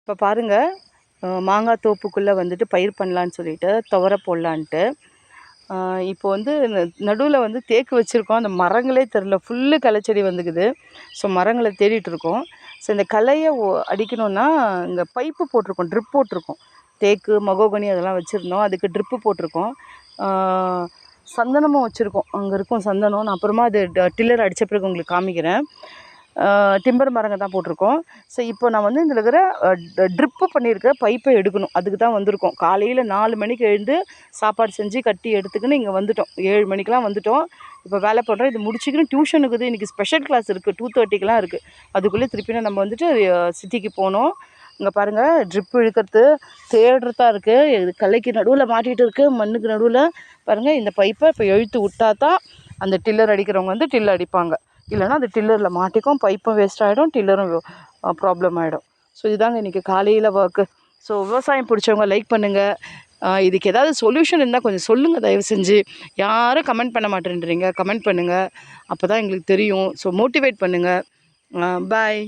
இப்போ பாருங்கள், மாங்காய் தோப்புக்குள்ளே வந்துட்டு பயிர் பண்ணலான்னு சொல்லிட்டு துவரை போடலான்ட்டு. இப்போ வந்து நடுவில் வந்து தேக்கு வச்சுருக்கோம். அந்த மரங்களே தெரில, ஃபுல்லு களைச்செடி வந்துக்குது. ஸோ மரங்களை தேடிட்டுருக்கோம். ஸோ இந்த களையை அடிக்கணுன்னா இங்கே பைப்பு போட்டிருக்கோம், ட்ரிப் போட்டிருக்கோம். தேக்கு, மகோகனி அதெல்லாம் வச்சுருந்தோம். அதுக்கு ட்ரிப்பு போட்டிருக்கோம். சந்தனமும் வச்சுருக்கோம், அங்கே இருக்கும் சந்தனம். நான் அப்புறமா அது டில்லர் அடித்த பிறகு உங்களுக்கு காமிக்கிறேன். டிம்பர் மரங்க தான் போட்டிருக்கோம். ஸோ இப்போ நான் வந்து இதில் இருக்கிற ட்ரிப்பு பண்ணியிருக்க பைப்பை எடுக்கணும். அதுக்கு தான் வந்திருக்கோம். காலையில் 4 மணிக்கு எழுந்து சாப்பாடு செஞ்சு கட்டி எடுத்துக்கின்னு இங்கே வந்துவிட்டோம். 7 மணிக்கெலாம் வந்துவிட்டோம். இப்போ வேலை பண்ணுறோம். இது முடிச்சுக்கின்னு டியூஷன் இருக்குது. இன்றைக்கி ஸ்பெஷல் கிளாஸ் இருக்குது, 2:30க்கெலாம் இருக்குது. அதுக்குள்ளே திருப்பினா நம்ம வந்துட்டு சிட்டிக்கு போகணும். இங்கே பாருங்கள், ட்ரிப்பு இழுக்கிறது தேடுறதா இருக்குது. இது களைக்கு நடுவில் மாட்டிகிட்டு இருக்குது, மண்ணுக்கு நடுவில். பாருங்கள், இந்த பைப்பை இப்போ இழுத்து விட்டா தான் அந்த டில்லர் அடிக்கிறவங்க வந்து டில்லர் அடிப்பாங்க. இல்லைனா அது டில்லரில் மாட்டிக்கும், பைப்பும் வேஸ்ட் ஆகிடும், டில்லரும் ப்ராப்ளம் ஆகிடும். ஸோ இதுதாங்க இன்றைக்கி காலையில் ஒர்க்கு. ஸோ விவசாயம் பிடிச்சவங்க லைக் பண்ணுங்கள். இதுக்கு ஏதாவது சொல்யூஷன் இருந்தால் கொஞ்சம் சொல்லுங்கள் தயவு செஞ்சு. யாரும் கமெண்ட் பண்ண மாட்டேன்றீங்க, கமெண்ட் பண்ணுங்கள். அப்போ தான் எங்களுக்கு தெரியும். ஸோ மோட்டிவேட் பண்ணுங்கள். பாய்.